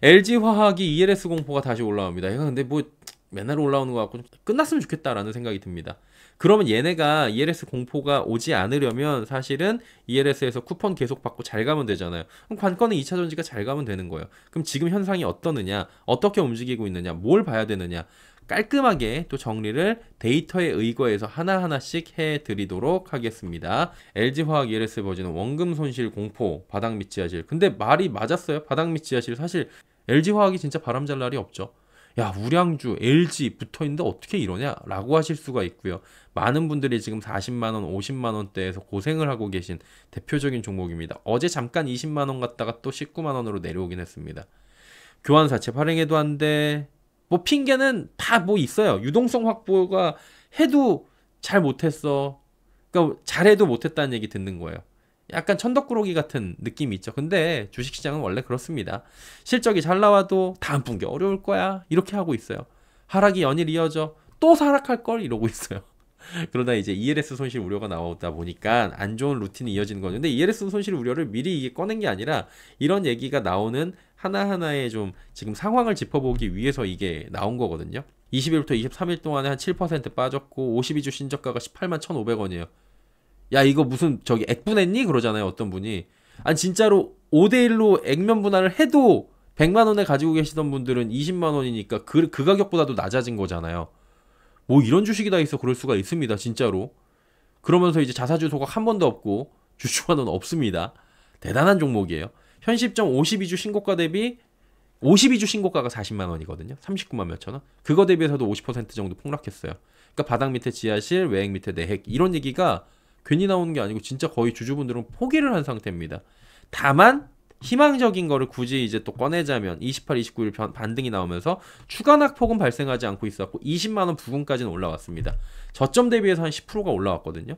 LG화학이 ELS 공포가 다시 올라옵니다. 이거 근데 뭐 맨날 올라오는 것 같고 좀 끝났으면 좋겠다라는 생각이 듭니다. 그러면 얘네가 ELS 공포가 오지 않으려면 사실은 ELS에서 쿠폰 계속 받고 잘 가면 되잖아요. 그럼 관건은 2차 전지가 잘 가면 되는 거예요. 그럼 지금 현상이 어떠느냐, 어떻게 움직이고 있느냐, 뭘 봐야 되느냐, 깔끔하게 또 정리를 데이터에 의거해서 하나하나씩 해드리도록 하겠습니다. LG화학 ELS 버전은 원금 손실 공포, 바닥 및 지하실. 근데 말이 맞았어요. 바닥 및 지하실. 사실 LG화학이 진짜 바람잘 날이 없죠. 야, 우량주, LG 붙어있는데 어떻게 이러냐? 라고 하실 수가 있고요. 많은 분들이 지금 40만원, 50만원대에서 고생을 하고 계신 대표적인 종목입니다. 어제 잠깐 20만원 갔다가 또 19만원으로 내려오긴 했습니다. 교환사채 발행해도 안 돼. 뭐 핑계는 다 뭐 있어요. 유동성 확보가 해도 잘 못했어. 그러니까 잘해도 못했다는 얘기 듣는 거예요. 약간 천덕꾸러기 같은 느낌이 있죠. 근데 주식시장은 원래 그렇습니다. 실적이 잘 나와도 다음 분기 어려울 거야. 이렇게 하고 있어요. 하락이 연일 이어져. 또 하락할 걸 이러고 있어요. 그러다 이제 ELS 손실 우려가 나오다 보니까 안 좋은 루틴이 이어지는 거죠. 근데 ELS 손실 우려를 미리 이게 꺼낸 게 아니라 이런 얘기가 나오는 하나하나의 좀 지금 상황을 짚어보기 위해서 이게 나온 거거든요. 20일부터 23일 동안에 한 7% 빠졌고 52주 신저가가 18만 1,500원이에요. 야, 이거 무슨 저기 액분했니? 그러잖아요, 어떤 분이. 아니 진짜로 5대1로 액면 분할을 해도 100만 원에 가지고 계시던 분들은 20만 원이니까 그 가격보다도 낮아진 거잖아요. 뭐 이런 주식이 다 있어. 그럴 수가 있습니다, 진짜로. 그러면서 이제 자사주 소각 한 번도 없고 주주환원 없습니다. 대단한 종목이에요. 현 시점 52주 신고가 대비 52주 신고가가 40만 원이거든요. 39만 몇천 원. 그거 대비해서도 50% 정도 폭락했어요. 그러니까 바닥 밑에 지하실, 외액 밑에 내핵 이런 얘기가 괜히 나오는 게 아니고 진짜 거의 주주분들은 포기를 한 상태입니다. 다만 희망적인 거를 굳이 이제 또 꺼내자면 28, 29일 반등이 나오면서 추가 낙폭은 발생하지 않고 있었고 20만 원 부근까지는 올라왔습니다. 저점 대비해서 한 10%가 올라왔거든요.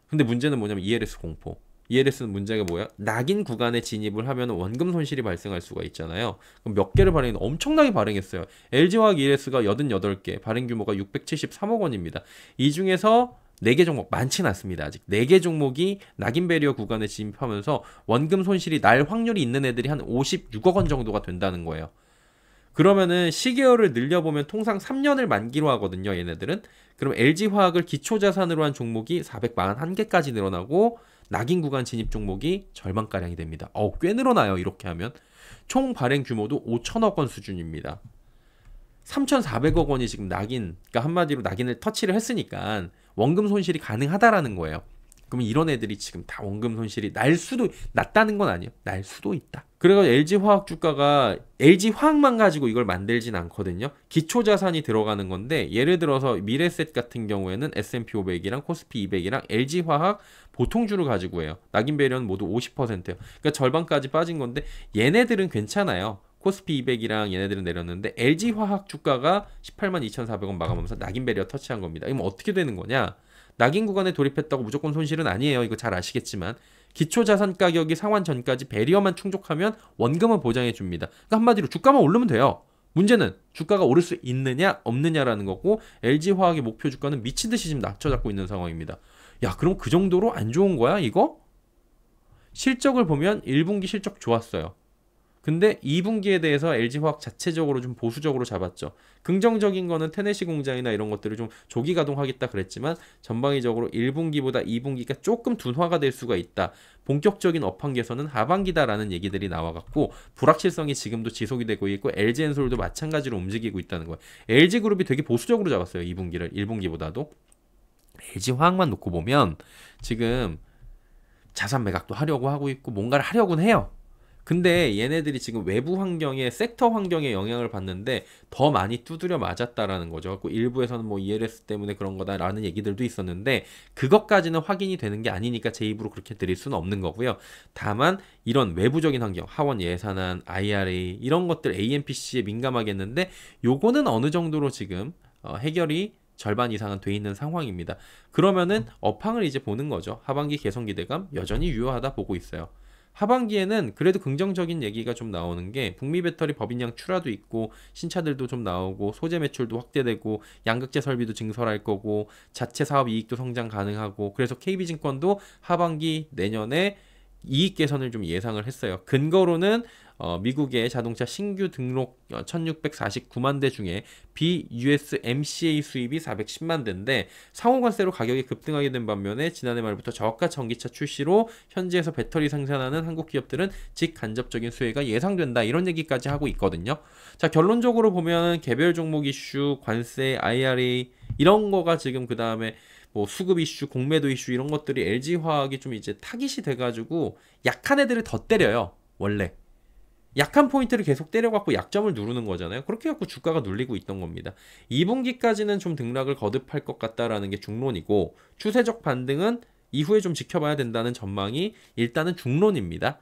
근데 문제는 뭐냐면 ELS 공포. ELS는 문제가 뭐야? 낙인 구간에 진입을 하면 원금 손실이 발생할 수가 있잖아요. 그럼 몇 개를 발행했는데 엄청나게 발행했어요. LG화학 ELS가 88개, 발행 규모가 673억 원입니다. 이 중에서 4개 종목 많진 않습니다. 아직 4개 종목이 낙인 배리어 구간에 진입하면서 원금 손실이 날 확률이 있는 애들이 한 56억 원 정도가 된다는 거예요. 그러면은 시계열을 늘려보면 통상 3년을 만기로 하거든요, 얘네들은. 그럼 LG화학을 기초자산으로 한 종목이 441개까지 늘어나고 낙인 구간 진입 종목이 절반가량이 됩니다. 꽤 늘어나요, 이렇게 하면. 총 발행 규모도 5천억 원 수준입니다. 3,400억 원이 지금 낙인, 그러니까 한마디로 낙인을 터치를 했으니까 원금 손실이 가능하다라는 거예요. 그러면 이런 애들이 지금 다 원금 손실이 날 수도, 낮다는 건 아니에요. 날 수도 있다. 그래가지고 LG화학 주가가 LG화학만 가지고 이걸 만들진 않거든요. 기초자산이 들어가는 건데 예를 들어서 미래셋 같은 경우에는 S&P 500이랑 코스피 200이랑 LG화학 보통주를 가지고 해요. 낙인 배려는 모두 50%예요. 그러니까 절반까지 빠진 건데 얘네들은 괜찮아요. 코스피 200이랑 얘네들은 내렸는데 LG화학 주가가 18만 2,400원 마감하면서 낙인 배리어 터치한 겁니다. 이건 어떻게 되는 거냐? 낙인 구간에 돌입했다고 무조건 손실은 아니에요. 이거 잘 아시겠지만 기초자산 가격이 상환 전까지 배리어만 충족하면 원금은 보장해 줍니다. 그러니까 한마디로 주가만 오르면 돼요. 문제는 주가가 오를 수 있느냐 없느냐라는 거고 LG화학의 목표 주가는 미친 듯이 지금 낮춰잡고 있는 상황입니다. 야, 그럼 그 정도로 안 좋은 거야 이거? 실적을 보면 1분기 실적 좋았어요. 근데 2분기에 대해서 LG화학 자체적으로 좀 보수적으로 잡았죠. 긍정적인 거는 테네시 공장이나 이런 것들을 좀 조기 가동하겠다 그랬지만 전방위적으로 1분기보다 2분기가 조금 둔화가 될 수가 있다. 본격적인 업황 개선은 하반기다라는 얘기들이 나와갖고 불확실성이 지금도 지속이 되고 있고 LG엔솔도 마찬가지로 움직이고 있다는 거예요. LG그룹이 되게 보수적으로 잡았어요. 2분기를 1분기보다도. LG화학만 놓고 보면 지금 자산 매각도 하려고 하고 있고 뭔가를 하려고는 해요. 근데 얘네들이 지금 외부 환경에 섹터 환경에 영향을 받는데 더 많이 두드려 맞았다라는 거죠. 그 일부에서는 뭐 ELS 때문에 그런 거다라는 얘기들도 있었는데 그것까지는 확인이 되는 게 아니니까 제 입으로 그렇게 드릴 수는 없는 거고요. 다만 이런 외부적인 환경, 하원 예산안, IRA 이런 것들 AMPC에 민감하겠는데 요거는 어느 정도로 지금 해결이 절반 이상은 돼 있는 상황입니다. 그러면은 업황을 이제 보는 거죠. 하반기 개선 기대감 여전히 유효하다 보고 있어요. 하반기에는 그래도 긍정적인 얘기가 좀 나오는 게 북미 배터리 법인량 출하도 있고 신차들도 좀 나오고 소재 매출도 확대되고 양극재 설비도 증설할 거고 자체 사업 이익도 성장 가능하고 그래서 KB증권도 하반기 내년에 이익 개선을 좀 예상을 했어요. 근거로는 미국의 자동차 신규 등록 1649만 대 중에 BUS MCA 수입이 410만 대인데 상호관세로 가격이 급등하게 된 반면에 지난해 말부터 저가 전기차 출시로 현지에서 배터리 생산하는 한국 기업들은 직간접적인 수혜가 예상된다, 이런 얘기까지 하고 있거든요. 자, 결론적으로 보면 개별 종목 이슈, 관세, IRA 이런 거가 지금 그 다음에 뭐 수급 이슈, 공매도 이슈 이런 것들이 LG화학이 좀 이제 타깃이 돼가지고 약한 애들을 더 때려요. 원래 약한 포인트를 계속 때려갖고 약점을 누르는 거잖아요. 그렇게 해갖고 주가가 눌리고 있던 겁니다. 2분기까지는 좀 등락을 거듭할 것 같다라는 게 중론이고, 추세적 반등은 이후에 좀 지켜봐야 된다는 전망이 일단은 중론입니다.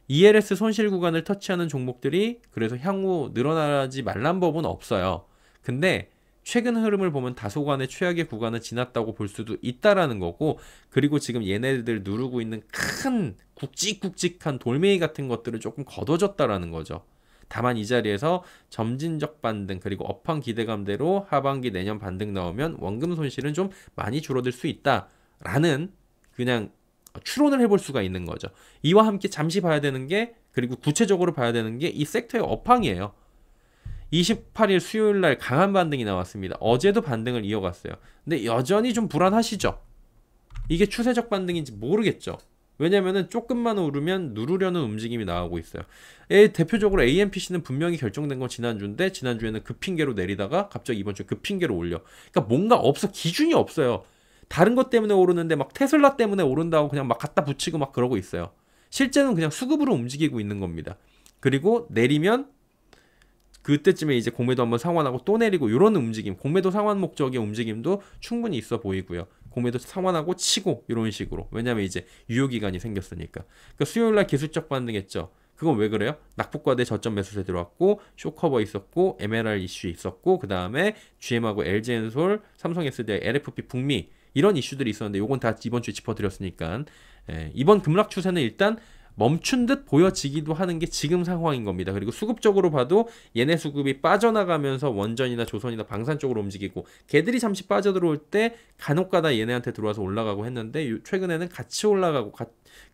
ELS 손실 구간을 터치하는 종목들이 그래서 향후 늘어나지 말란 법은 없어요. 근데 최근 흐름을 보면 다소간의 최악의 구간은 지났다고 볼 수도 있다라는 거고, 그리고 지금 얘네들 누르고 있는 큰 굵직굵직한 돌멩이 같은 것들을 조금 걷어졌다라는 거죠. 다만 이 자리에서 점진적 반등 그리고 업황 기대감대로 하반기 내년 반등 나오면 원금 손실은 좀 많이 줄어들 수 있다라는 그냥 추론을 해볼 수가 있는 거죠. 이와 함께 잠시 봐야 되는 게, 그리고 구체적으로 봐야 되는 게 이 섹터의 업황이에요. 28일 수요일 날 강한 반등이 나왔습니다. 어제도 반등을 이어갔어요. 근데 여전히 좀 불안하시죠? 이게 추세적 반등인지 모르겠죠? 왜냐면은 조금만 오르면 누르려는 움직임이 나오고 있어요. 대표적으로 AMPC는 분명히 결정된 건 지난주인데 지난주에는 그 핑계로 내리다가 갑자기 이번 주에 그 핑계로 올려. 그러니까 뭔가 없어. 기준이 없어요. 다른 것 때문에 오르는데 막 테슬라 때문에 오른다고 그냥 막 갖다 붙이고 막 그러고 있어요. 실제는 그냥 수급으로 움직이고 있는 겁니다. 그리고 내리면 그때쯤에 이제 공매도 한번 상환하고 또 내리고, 이런 움직임, 공매도 상환 목적의 움직임도 충분히 있어 보이고요. 공매도 상환하고 치고 이런 식으로. 왜냐면 이제 유효기간이 생겼으니까. 그러니까 수요일날 기술적 반등했죠. 그건 왜 그래요? 낙폭과대 저점 매수세 들어왔고, 쇼커버 있었고, MLR 이슈 있었고, 그 다음에 GM하고 LG엔솔, 삼성 SDI, LFP 북미 이런 이슈들이 있었는데 요건 다 이번 주에 짚어드렸으니까, 이번 급락 추세는 일단 멈춘 듯 보여지기도 하는 게 지금 상황인 겁니다. 그리고 수급적으로 봐도 얘네 수급이 빠져나가면서 원전이나 조선이나 방산 쪽으로 움직이고, 걔들이 잠시 빠져들어올 때 간혹가다 얘네한테 들어와서 올라가고 했는데 최근에는 같이 올라가고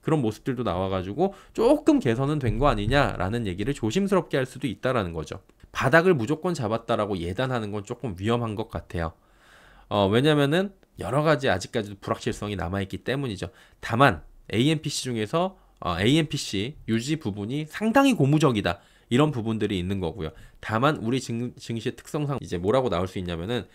그런 모습들도 나와가지고 조금 개선은 된 거 아니냐라는 얘기를 조심스럽게 할 수도 있다라는 거죠. 바닥을 무조건 잡았다라고 예단하는 건 조금 위험한 것 같아요. 왜냐면은 여러 가지 아직까지도 불확실성이 남아있기 때문이죠. 다만 AMPC 중에서 AMPC 유지 부분이 상당히 고무적이다, 이런 부분들이 있는 거고요. 다만 우리 증시의 특성상 이제 뭐라고 나올 수 있냐면은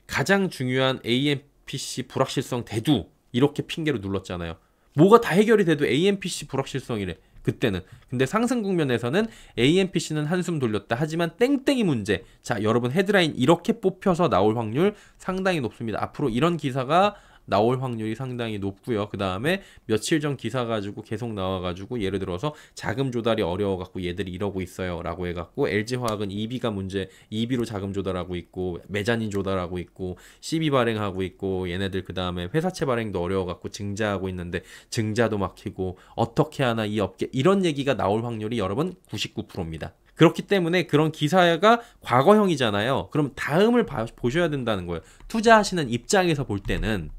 가장 중요한 AMPC 불확실성 대두 이렇게 핑계로 눌렀잖아요. 뭐가 다 해결이 돼도 AMPC 불확실성이래 그때는. 근데 상승 국면에서는 AMPC는 한숨 돌렸다 하지만 땡땡이 문제. 자, 여러분 헤드라인 이렇게 뽑혀서 나올 확률 상당히 높습니다. 앞으로 이런 기사가 나올 확률이 상당히 높고요. 그 다음에 며칠 전 기사 가지고 계속 나와가지고 예를 들어서 자금 조달이 어려워갖고 얘들이 이러고 있어요 라고 해갖고 LG화학은 EB가 문제, EB로 자금 조달하고 있고 메자닌 조달하고 있고 CB 발행하고 있고, 얘네들 그 다음에 회사채 발행도 어려워갖고 증자하고 있는데 증자도 막히고 어떻게 하나 이 업계, 이런 얘기가 나올 확률이 여러분 99%입니다. 그렇기 때문에 그런 기사가 과거형이잖아요. 그럼 다음을 보셔야 된다는 거예요. 투자하시는 입장에서 볼 때는.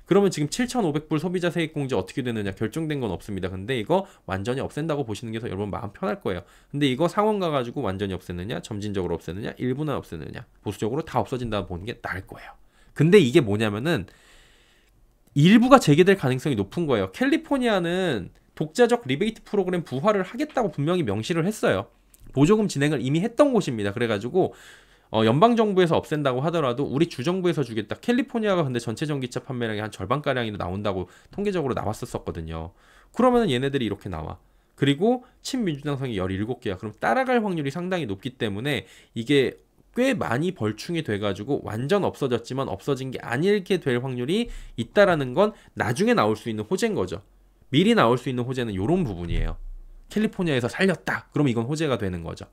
그러면 지금 7,500불 소비자 세액공제 어떻게 되느냐, 결정된 건 없습니다. 근데 이거 완전히 없앤다고 보시는 게 여러분 마음 편할 거예요. 근데 이거 상원 가가지고 완전히 없앴느냐, 점진적으로 없앴느냐, 일부나 없앴느냐, 보수적으로 다 없어진다 보는 게 나을 거예요. 근데 이게 뭐냐면은 일부가 재개될 가능성이 높은 거예요. 캘리포니아는 독자적 리베이트 프로그램 부활을 하겠다고 분명히 명시를 했어요. 보조금 진행을 이미 했던 곳입니다. 그래가지고 연방정부에서 없앤다고 하더라도 우리 주정부에서 주겠다. 캘리포니아가 근데 전체 전기차 판매량이 한 절반가량이 나온다고 통계적으로 나왔었거든요. 그러면 얘네들이 이렇게 나와. 그리고 친민주당성이 17개야. 그럼 따라갈 확률이 상당히 높기 때문에 이게 꽤 많이 벌충이 돼가지고 완전 없어졌지만 없어진 게 아니게 될 확률이 있다라는 건 나중에 나올 수 있는 호재인 거죠. 미리 나올 수 있는 호재는 이런 부분이에요. 캘리포니아에서 살렸다. 그럼 이건 호재가 되는 거죠.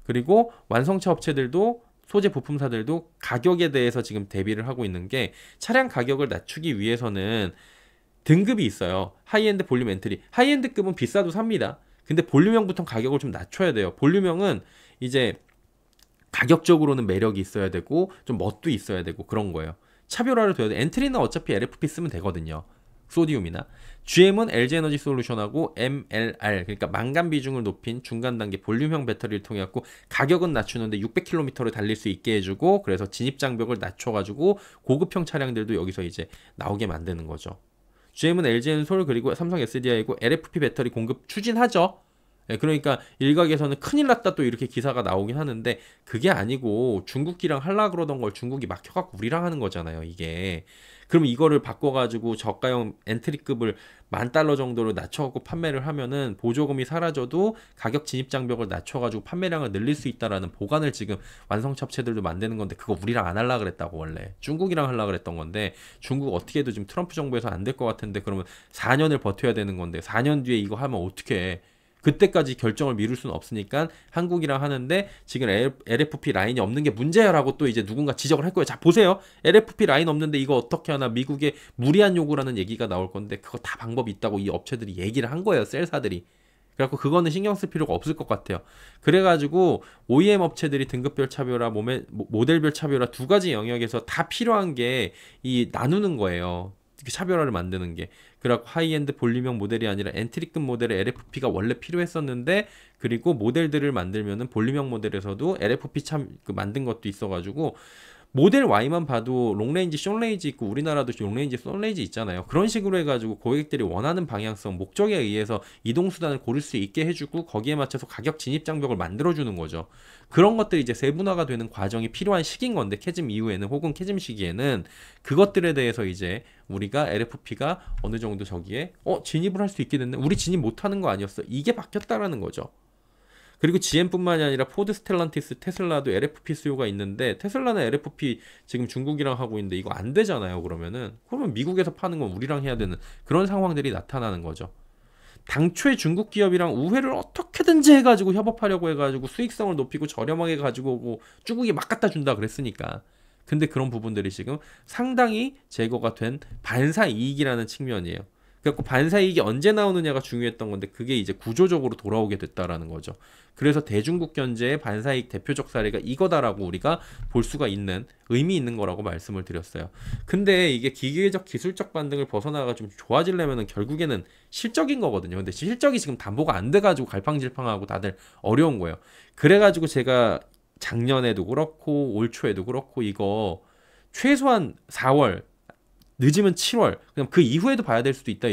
그리고 완성차 업체들도 소재 부품사들도 가격에 대해서 지금 대비를 하고 있는 게, 차량 가격을 낮추기 위해서는 등급이 있어요. 하이엔드, 볼륨, 엔트리. 하이엔드급은 비싸도 삽니다. 근데 볼륨형부터 가격을 좀 낮춰야 돼요. 볼륨형은 이제 가격적으로는 매력이 있어야 되고 좀 멋도 있어야 되고 그런 거예요. 차별화를 둬야 돼. 엔트리는 어차피 LFP 쓰면 되거든요. 소디움이나. GM은 LG에너지 솔루션하고 MLR, 그러니까 망간 비중을 높인 중간 단계 볼륨형 배터리를 통해 갖고 가격은 낮추는데 600km를 달릴 수 있게 해주고, 그래서 진입 장벽을 낮춰가지고 고급형 차량들도 여기서 이제 나오게 만드는 거죠. GM은 LG엔솔 그리고 삼성 SDI고 LFP 배터리 공급 추진하죠. 그러니까 일각에서는 큰일 났다 또 이렇게 기사가 나오긴 하는데, 그게 아니고 중국이랑 하려 그러던 걸 중국이 막혀갖고 우리랑 하는 거잖아요, 이게. 그럼 이거를 바꿔가지고 저가형 엔트리급을 $10,000 정도로 낮춰갖고 판매를 하면은 보조금이 사라져도 가격 진입 장벽을 낮춰가지고 판매량을 늘릴 수 있다라는 보관을 지금 완성차 업체들도 만드는 건데, 그거 우리랑 안 하려 그랬다고. 원래 중국이랑 하려 그랬던 건데, 중국 어떻게 해도 지금 트럼프 정부에서 안 될 것 같은데, 그러면 4년을 버텨야 되는 건데 4년 뒤에 이거 하면 어떻게 해. 그때까지 결정을 미룰 수는 없으니까 한국이랑 하는데, 지금 LFP 라인이 없는 게 문제야라고 또 이제 누군가 지적을 할 거예요. 자, 보세요. LFP 라인 없는데 이거 어떻게 하나, 미국에 무리한 요구라는 얘기가 나올 건데, 그거 다 방법이 있다고 이 업체들이 얘기를 한 거예요, 셀사들이. 그래갖고 그거는 신경 쓸 필요가 없을 것 같아요. 그래가지고 OEM 업체들이 등급별 차별화, 모델별 차별화 두 가지 영역에서 다 필요한 게 이 나누는 거예요. 차별화를 만드는 게. 그래갖고 하이엔드 볼륨형 모델이 아니라 엔트리급 모델의 LFP가 원래 필요했었는데, 그리고 모델들을 만들면은 볼륨형 모델에서도 LFP 만든 것도 있어가지고, 모델 Y만 봐도 롱레인지, 숏레인지 있고, 우리나라도 롱레인지, 숏레인지 있잖아요. 그런 식으로 해가지고 고객들이 원하는 방향성, 목적에 의해서 이동수단을 고를 수 있게 해주고, 거기에 맞춰서 가격 진입 장벽을 만들어주는 거죠. 그런 것들이 이제 세분화가 되는 과정이 필요한 시기인 건데, 캐즘 이후에는, 혹은 캐즘 시기에는 그것들에 대해서 이제 우리가 LFP가 어느 정도 저기에 진입을 할 수 있게 됐네, 우리 진입 못하는 거 아니었어, 이게 바뀌었다라는 거죠. 그리고 GM뿐만이 아니라 포드, 스텔란티스, 테슬라도 LFP 수요가 있는데, 테슬라는 LFP 지금 중국이랑 하고 있는데 이거 안 되잖아요. 그러면 미국에서 파는 건 우리랑 해야 되는 그런 상황들이 나타나는 거죠. 당초에 중국 기업이랑 우회를 어떻게든지 해가지고 협업하려고 해가지고 수익성을 높이고 저렴하게 가지고 오고 중국이 막 갖다 준다 그랬으니까. 근데 그런 부분들이 지금 상당히 제거가 된 반사 이익이라는 측면이에요. 그래갖고 반사이익이 언제 나오느냐가 중요했던 건데, 그게 이제 구조적으로 돌아오게 됐다라는 거죠. 그래서 대중국 견제의 반사이익 대표적 사례가 이거다라고 우리가 볼 수가 있는, 의미 있는 거라고 말씀을 드렸어요. 근데 이게 기계적 기술적 반등을 벗어나가 좀 좋아지려면은 결국에는 실적인 거거든요. 근데 실적이 지금 담보가 안 돼가지고 갈팡질팡하고 다들 어려운 거예요. 그래가지고 제가 작년에도 그렇고 올 초에도 그렇고 이거 최소한 4월, 늦으면 7월, 그냥 그 이후에도 봐야 될 수도 있다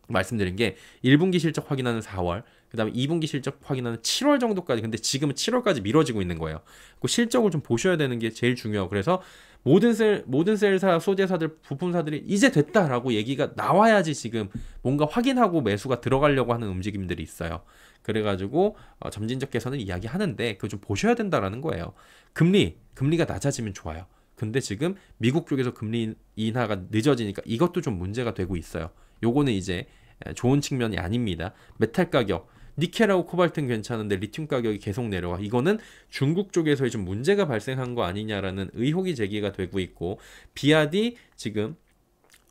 말씀드린 게, 1분기 실적 확인하는 4월, 그 다음에 2분기 실적 확인하는 7월 정도까지. 근데 지금은 7월까지 미뤄지고 있는 거예요. 그 실적을 좀 보셔야 되는 게 제일 중요하고, 그래서 모든 셀사, 소재사들, 부품사들이 이제 됐다라고 얘기가 나와야지 지금 뭔가 확인하고 매수가 들어가려고 하는 움직임들이 있어요. 그래가지고 점진적 개선을 이야기하는데, 그거 좀 보셔야 된다라는 거예요. 금리가 낮아지면 좋아요. 근데 지금 미국 쪽에서 금리 인하가 늦어지니까 이것도 좀 문제가 되고 있어요. 요거는 이제 좋은 측면이 아닙니다. 메탈 가격, 니켈하고 코발트는 괜찮은데 리튬 가격이 계속 내려와. 이거는 중국 쪽에서 좀 문제가 발생한 거 아니냐라는 의혹이 제기가 되고 있고, 비아디 지금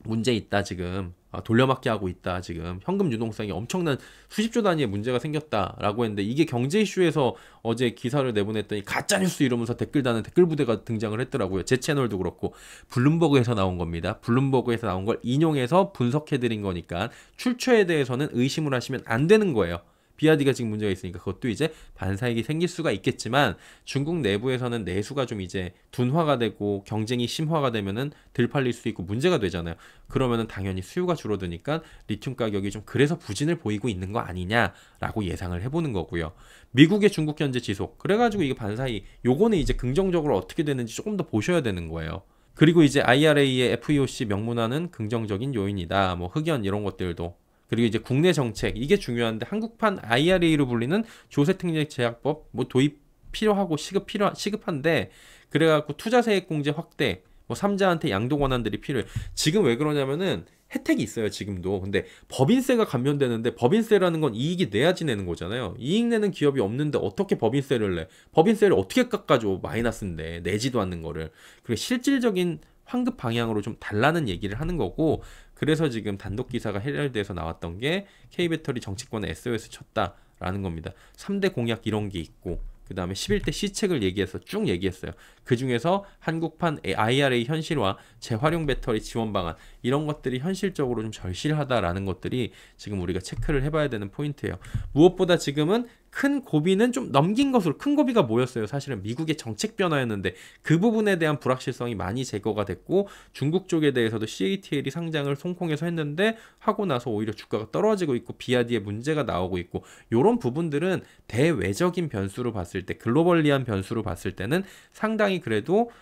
문제 있다, 지금 돌려막기 하고 있다, 지금 현금 유동성이 엄청난 수십조 단위의 문제가 생겼다라고 했는데, 이게 경제 이슈에서 어제 기사를 내보냈더니 가짜뉴스 이러면서 댓글 다는 댓글 부대가 등장을 했더라고요. 제 채널도 그렇고 블룸버그에서 나온 겁니다. 블룸버그에서 나온 걸 인용해서 분석해드린 거니까 출처에 대해서는 의심을 하시면 안 되는 거예요. 비아디가 지금 문제가 있으니까 그것도 이제 반사이익이 생길 수가 있겠지만, 중국 내부에서는 내수가 좀 이제 둔화가 되고 경쟁이 심화가 되면은 덜 팔릴 수 있고 문제가 되잖아요. 그러면은 당연히 수요가 줄어드니까 리튬 가격이 좀 그래서 부진을 보이고 있는 거 아니냐라고 예상을 해보는 거고요. 미국의 중국 견제 지속, 그래가지고 이게 반사이익, 요거는 이제 긍정적으로 어떻게 되는지 조금 더 보셔야 되는 거예요. 그리고 이제 IRA의 FEOC 명문화는 긍정적인 요인이다, 뭐 흑연 이런 것들도. 그리고 이제 국내 정책, 이게 중요한데, 한국판 IRA로 불리는 조세특례 제약법 뭐 도입 필요하고 시급한데, 그래갖고 투자세액공제 확대, 뭐 삼자한테 양도 권한들이 필요해. 지금 왜 그러냐면은 혜택이 있어요, 지금도. 근데 법인세가 감면되는데, 법인세라는 건 이익이 내야지 내는 거잖아요. 이익 내는 기업이 없는데 어떻게 법인세를 내? 법인세를 어떻게 깎아줘? 마이너스인데 내지도 않는 거를. 그리고 실질적인 환급 방향으로 좀 달라는 얘기를 하는 거고, 그래서 지금 단독 기사가 해결돼서 나왔던 게 K배터리 정치권에 SOS 쳤다라는 겁니다. 3대 공약 이런 게 있고, 그 다음에 11대 시책을 쭉 얘기했어요. 그 중에서 한국판 IRA 현실화, 재활용 배터리 지원 방안 이런 것들이 현실적으로 좀 절실하다라는 것들이 지금 우리가 체크를 해봐야 되는 포인트예요. 무엇보다 지금은 큰 고비는 좀 넘긴 것으로, 큰 고비가 뭐였어요? 사실은 미국의 정책 변화였는데 그 부분에 대한 불확실성이 많이 제거가 됐고 중국 쪽에 대해서도 CATL이 상장을 홍콩에서 했는데 하고 나서 오히려 주가가 떨어지고 있고 비아디의 문제가 나오고 있고 이런 부분들은 대외적인 변수로 봤을 때, 글로벌리한 변수로 봤을 때는 상당히 그래도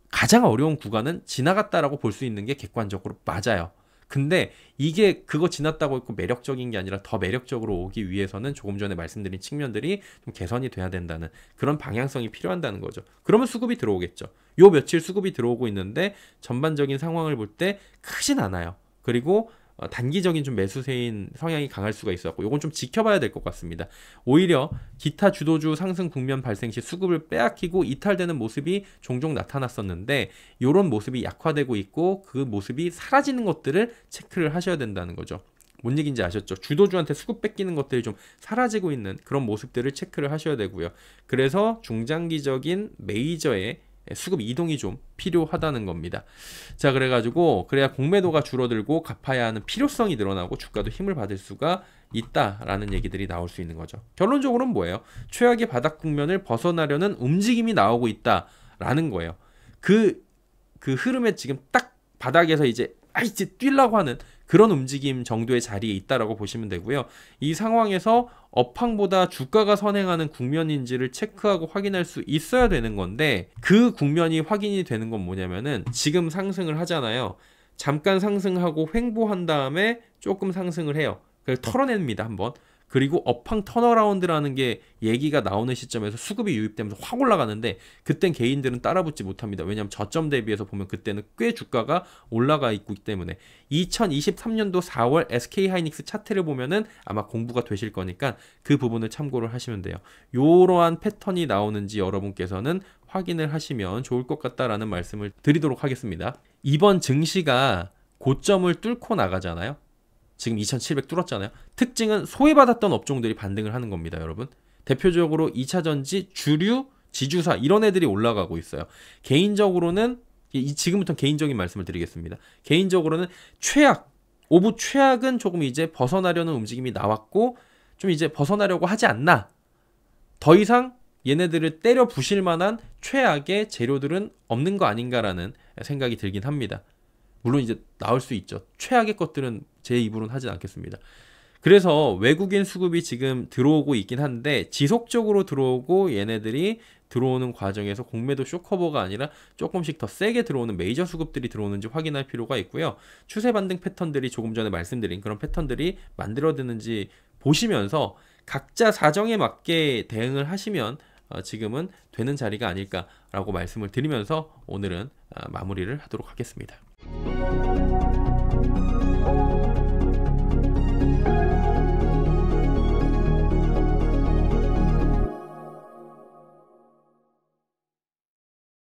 가장 어려운 구간은 지나갔다라고 볼 수 있는 게 객관적으로 맞아요. 근데 이게 그거 지났다고 했고 매력적인 게 아니라 더 매력적으로 오기 위해서는 조금 전에 말씀드린 측면들이 좀 개선이 돼야 된다는 그런 방향성이 필요하다는 거죠. 그러면 수급이 들어오겠죠. 요 며칠 수급이 들어오고 있는데 전반적인 상황을 볼 때 크진 않아요. 그리고 단기적인 좀 매수세인 성향이 강할 수가 있었고 요건 좀 지켜봐야 될 것 같습니다. 오히려 기타 주도주 상승 국면 발생 시 수급을 빼앗기고 이탈되는 모습이 종종 나타났었는데 요런 모습이 약화되고 있고 그 모습이 사라지는 것들을 체크를 하셔야 된다는 거죠. 뭔 얘기인지 아셨죠? 주도주한테 수급 뺏기는 것들이 좀 사라지고 있는 그런 모습들을 체크를 하셔야 되고요. 그래서 중장기적인 메이저의 수급 이동이 좀 필요하다는 겁니다. 자, 그래가지고 그래야 공매도가 줄어들고 갚아야 하는 필요성이 늘어나고 주가도 힘을 받을 수가 있다라는 얘기들이 나올 수 있는 거죠. 결론적으로는 뭐예요? 최악의 바닥 국면을 벗어나려는 움직임이 나오고 있다라는 거예요. 그 흐름에 지금 딱 바닥에서 이제 뛰려고 하는 그런 움직임 정도의 자리에 있다라고 보시면 되고요. 이 상황에서 업황보다 주가가 선행하는 국면인지를 체크하고 확인할 수 있어야 되는 건데 그 국면이 확인이 되는 건 뭐냐면은 지금 상승을 하잖아요. 잠깐 상승하고 횡보한 다음에 조금 상승을 해요. 그래서 털어냅니다, 한번. 그리고 업황 턴어라운드라는 게 얘기가 나오는 시점에서 수급이 유입되면서 확 올라가는데 그땐 개인들은 따라붙지 못합니다. 왜냐하면 저점 대비해서 보면 그때는 꽤 주가가 올라가 있기 때문에 2023년도 4월 SK하이닉스 차트를 보면은 아마 공부가 되실 거니까 그 부분을 참고를 하시면 돼요. 이러한 패턴이 나오는지 여러분께서는 확인을 하시면 좋을 것 같다라는 말씀을 드리도록 하겠습니다. 이번 증시가 고점을 뚫고 나가잖아요. 지금 2700 뚫었잖아요. 특징은 소외받았던 업종들이 반등을 하는 겁니다, 여러분. 대표적으로 2차전지, 주류, 지주사 이런 애들이 올라가고 있어요. 개인적으로는 지금부터 개인적인 말씀을 드리겠습니다. 개인적으로는 오부 최악은 조금 이제 벗어나려는 움직임이 나왔고 좀 이제 벗어나려고 하지 않나. 더 이상 얘네들을 때려 부실 만한 최악의 재료들은 없는 거 아닌가라는 생각이 들긴 합니다. 물론 이제 나올 수 있죠. 최악의 것들은 제 입으로는 하진 않겠습니다. 그래서 외국인 수급이 지금 들어오고 있긴 한데 지속적으로 들어오고 얘네들이 들어오는 과정에서 공매도 쇼커버가 아니라 조금씩 더 세게 들어오는 메이저 수급들이 들어오는지 확인할 필요가 있고요. 추세 반등 패턴들이 조금 전에 말씀드린 그런 패턴들이 만들어지는지 보시면서 각자 사정에 맞게 대응을 하시면 지금은 되는 자리가 아닐까라고 말씀을 드리면서 오늘은 마무리를 하도록 하겠습니다.